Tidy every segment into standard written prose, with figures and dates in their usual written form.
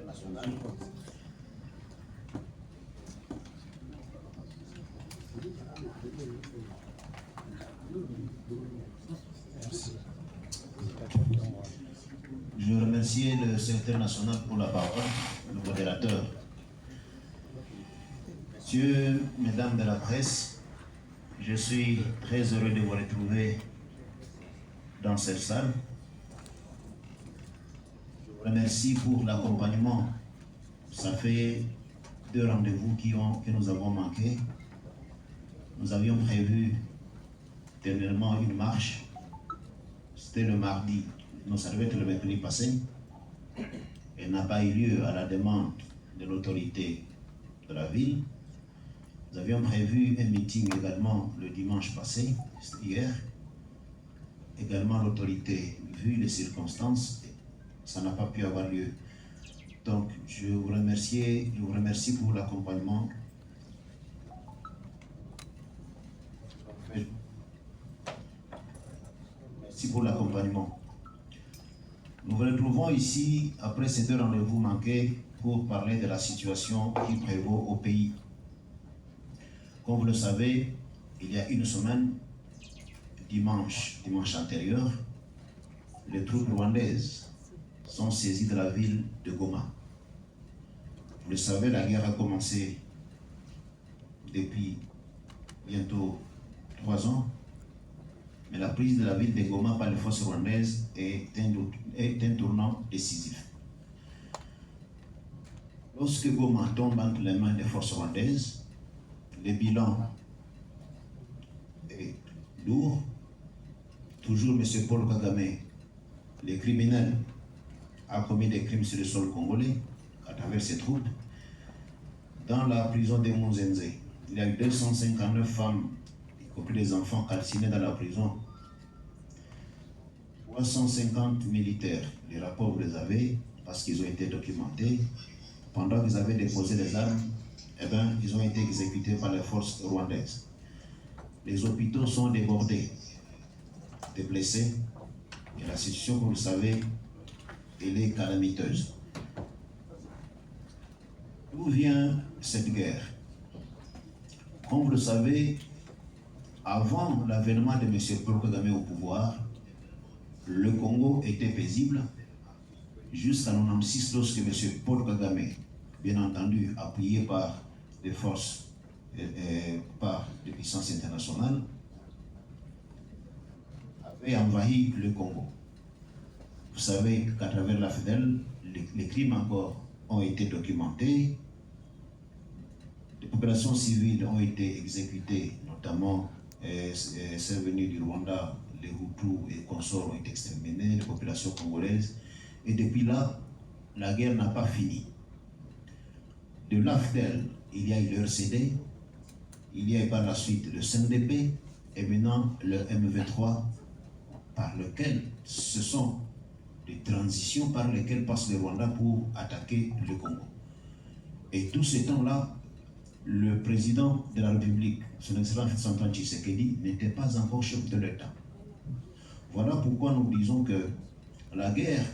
international. Je remercie le secrétaire national pour la parole, le modérateur. Messieurs, mesdames de la presse, je suis très heureux de vous retrouver dans cette salle. Je vous remercie pour l'accompagnement. Ça fait 2 rendez-vous que nous avons manqué. Nous avions prévu dernièrement une marche. C'était le mardi. Non, ça devait être le mercredi passé. Elle n'a pas eu lieu à la demande de l'autorité de la ville. Nous avions prévu un meeting également le dimanche passé, hier. Également l'autorité, vu les circonstances, ça n'a pas pu avoir lieu. Donc je vous remercie pour l'accompagnement. Merci pour l'accompagnement. Nous vous retrouvons ici après ces 2 rendez-vous manqués pour parler de la situation qui prévaut au pays. Comme vous le savez, il y a une semaine, dimanche antérieur, les troupes rwandaises sont saisies de la ville de Goma. Vous le savez, la guerre a commencé depuis bientôt 3 ans, mais la prise de la ville de Goma par les forces rwandaises est un tournant décisif. Lorsque Goma tombe entre les mains des forces rwandaises, le bilan est lourd. Toujours M. Paul Kagame, les criminels, a commis des crimes sur le sol congolais à travers ses troupes. Dans la prison de Munzenze, il y a eu 259 femmes, y compris des enfants, calcinés dans la prison. 350 militaires, les rapports vous les avez, parce qu'ils ont été documentés. Pendant qu'ils avaient déposé les armes, eh bien, ils ont été exécutés par les forces rwandaises. Les hôpitaux sont débordés, des blessés, et la situation, comme vous le savez, elle est calamiteuse. D'où vient cette guerre? Comme vous le savez, avant l'avènement de M. Paul Kagame au pouvoir, le Congo était paisible jusqu'à 1996 lorsque M. Paul Kagame, bien entendu appuyé par des forces, par des puissances internationales, avait envahi le Congo. Vous savez qu'à travers la FEDEL, les crimes encore ont été documentés. Des populations civiles ont été exécutées, notamment celles venues du Rwanda, les Hutus et consorts ont été exterminés, les populations congolaises. Et depuis là, la guerre n'a pas fini. De l'AFDEL, il y a eu le RCD, il y a eu par la suite le CNDP, et maintenant le M23, par lequel ce sont des transitions par lesquelles passe le Rwanda pour attaquer le Congo. Et tout ce temps-là, le président de la République, son Excellence Antoine Tshisekedi, n'était pas encore chef de l'État. Voilà pourquoi nous disons que la guerre,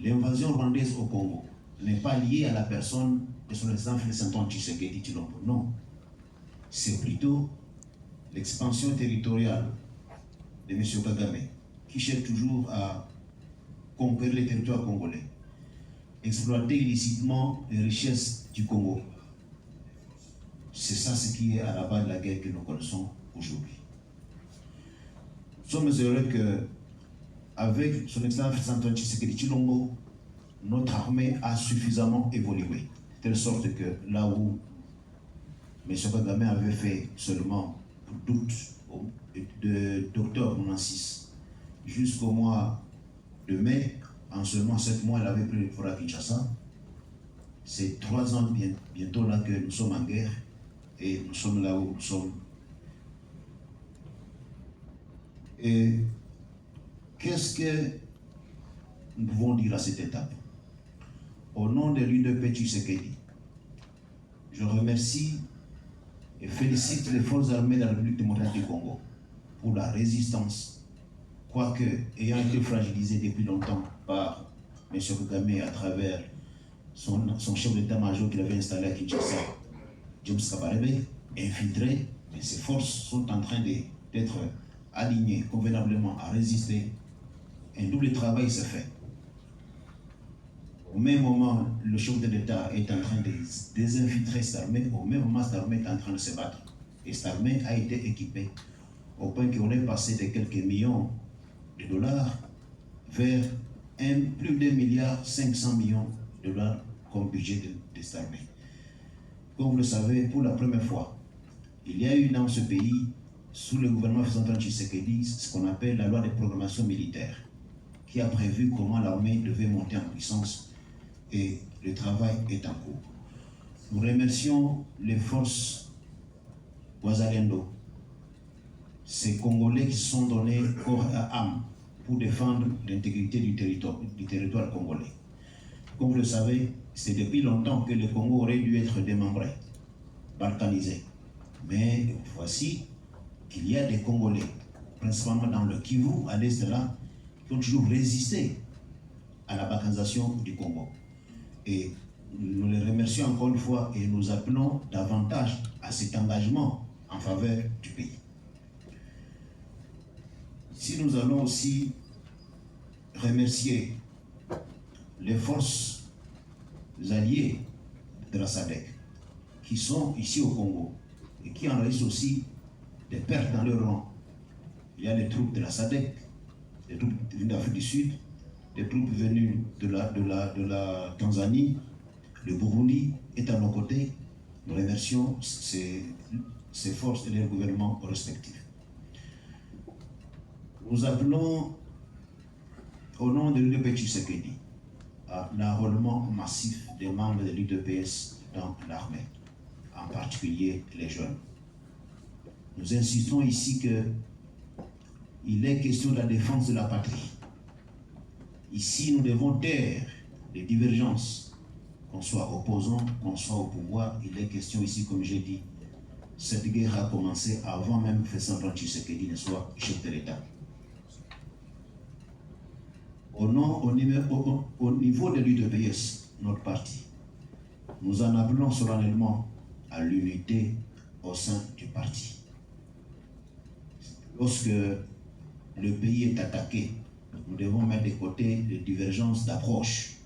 l'invasion rwandaise au Congo, n'est pas liée à la personne de son Excellence Antoine Tshisekedi Tshilombo. Non. C'est plutôt l'expansion territoriale de M. Kagame, qui cherche toujours à conquérir les territoires congolais, exploiter illicitement les richesses du Congo. C'est ça ce qui est à la base de la guerre que nous connaissons aujourd'hui. Nous sommes heureux qu'avec son Excellence Antoine Tshisekedi Tshilombo, notre armée a suffisamment évolué, de telle sorte que là où M. Kagame avait fait seulement, pour doute, d'octobre 1996 jusqu'au mois de mai, en seulement 7 mois, il avait pris le fort à Kinshasa. C'est 3 ans bientôt là que nous sommes en guerre et nous sommes là où nous sommes. Et qu'est-ce que nous pouvons dire à cette étape? Au nom de l'UNEP Tshisekedi, je remercie et félicite les forces armées de la République démocratique du Congo pour la résistance, quoique ayant été fragilisée depuis longtemps par M. Kagame, à travers son chef d'état-major qu'il avait installé à Kinshasa, James Kabarebe, infiltré, mais ses forces sont en train d'être alignées convenablement à résister. Un double travail se fait. Au même moment, le chef de l'État est en train de désinfiltrer cette armée, au même moment, cette armée est en train de se battre. Et cette armée a été équipée au point qu'on est passé de quelques millions de dollars vers plus de 1,5 milliard de dollars comme budget de cette armée. Comme vous le savez, pour la première fois, il y a eu dans ce pays, sous le gouvernement Félix Tshisekedi, ce qu'on appelle la loi de programmation militaire, qui a prévu comment l'armée devait monter en puissance, et le travail est en cours. Nous remercions les forces Wazalendo, ces Congolais qui se sont donnés corps et âme pour défendre l'intégrité du territoire congolais. Comme vous le savez, c'est depuis longtemps que le Congo aurait dû être démembré, balkanisé. Mais voici qu'il y a des Congolais, principalement dans le Kivu, à l'est de là, qui ont toujours résisté à la balkanisation du Congo. Et nous les remercions encore une fois et nous appelons davantage à cet engagement en faveur du pays. Si nous allons aussi remercier les forces alliées de la SADC qui sont ici au Congo et qui enregistrent aussi des pertes dans leur rang. Il y a des troupes de la SADC, des troupes venues d'Afrique du Sud, des troupes venues de la Tanzanie, le Burundi est à nos côtés. Nous remercions ces forces et leurs gouvernements respectifs. Nous appelons au nom de l'UDP Tshisekedi à l'enrôlement massif des membres de l'UDPS dans l'armée, en particulier les jeunes. Nous insistons ici qu'il est question de la défense de la patrie. Ici, nous devons taire les divergences, qu'on soit opposant, qu'on soit au pouvoir. Il est question ici, comme j'ai dit, cette guerre a commencé avant même que Félix Tshisekedi ne soit chef de l'État. Au niveau de l'UDPS, notre parti, nous en appelons solennellement à l'unité au sein du parti. Lorsque le pays est attaqué, nous devons mettre de côté les divergences d'approche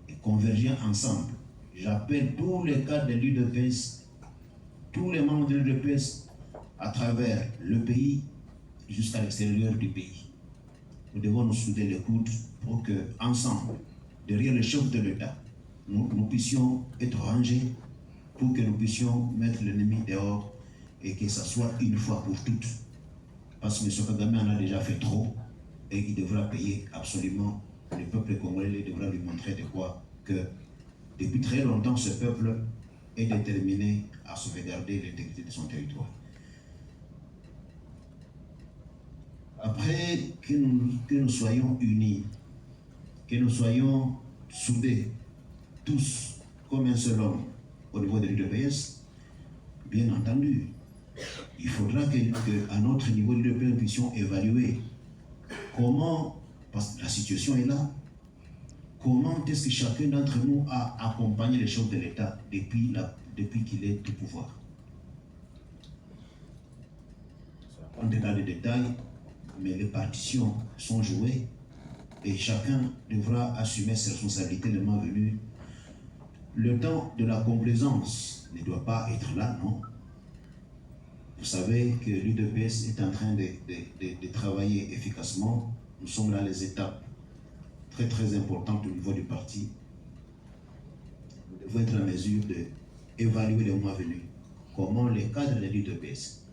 et converger ensemble. J'appelle tous les cadres de l'UDPS, tous les membres de l'UDPS à travers le pays jusqu'à l'extérieur du pays. Nous devons nous souder les coudes pour que, ensemble, derrière le chef de l'État, nous puissions être rangés pour que nous puissions mettre l'ennemi dehors et que ça soit une fois pour toutes. Parce que M. Kagame en a déjà fait trop et il devra payer absolument. Le peuple congolais devra lui montrer de quoi que depuis très longtemps ce peuple est déterminé à sauvegarder l'intégrité de son territoire. Après que nous soyons unis, que nous soyons soudés, tous comme un seul homme au niveau de l'UDPS, bien entendu, il faudra qu'à notre niveau de l'UDPS, nous puissions évaluer comment, parce que la situation est là, comment est-ce que chacun d'entre nous a accompagné les chefs de l'État depuis qu'il est au pouvoir. On est dans les détails, mais les partitions sont jouées et chacun devra assumer ses responsabilités le moment venu. Le temps de la complaisance ne doit pas être là, non. Vous savez que l'UDPS est en train de travailler efficacement. Nous sommes dans les étapes très très importantes au niveau du parti. Nous devons être en mesure d'évaluer les mois venus comment les cadres de l'UDPS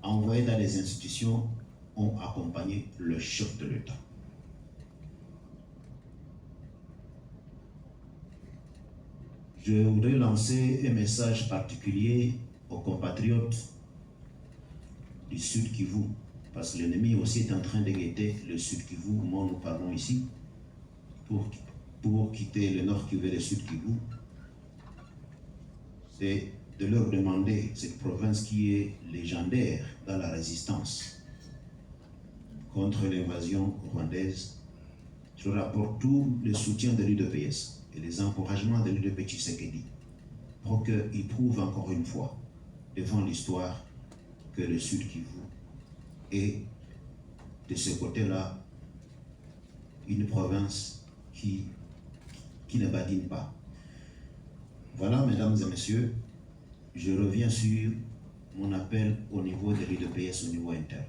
envoyés dans les institutions ont accompagné le chef de l'État. Je voudrais lancer un message particulier aux compatriotes du Sud Kivu, parce que l'ennemi aussi est en train de guetter le Sud Kivu, au moment où nous parlons ici, pour quitter le Nord Kivu et le Sud Kivu. C'est de leur demander, cette province qui est légendaire dans la résistance contre l'invasion rwandaise, je leur apporte tout le soutien de l'UDPS et les encouragements de l'UDP Tshisekedi pour qu'il prouve encore une fois devant l'histoire que le Sud Kivu est de ce côté-là une province qui ne badine pas. Voilà, mesdames et messieurs, je reviens sur mon appel au niveau de l'UDPS au niveau interne.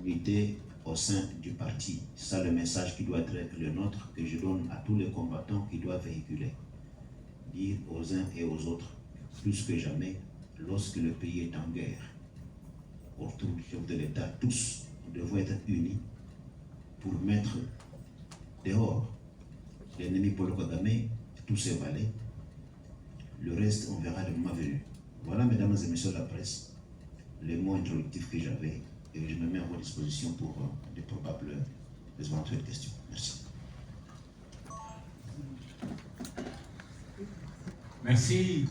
L'unité au sein du parti, c'est ça le message qui doit être le nôtre, que je donne à tous les combattants qui doivent véhiculer. Dire aux uns et aux autres, plus que jamais, lorsque le pays est en guerre, autour du chef de l'État, tous, nous devons être unis pour mettre dehors l'ennemi Paul Kagame, tous ses valets. Le reste, on verra le moment venu. Voilà, mesdames et messieurs de la presse, les mots introductifs que j'avais, et je me mets à votre disposition pour des probables éventuelles questions. Merci. Merci.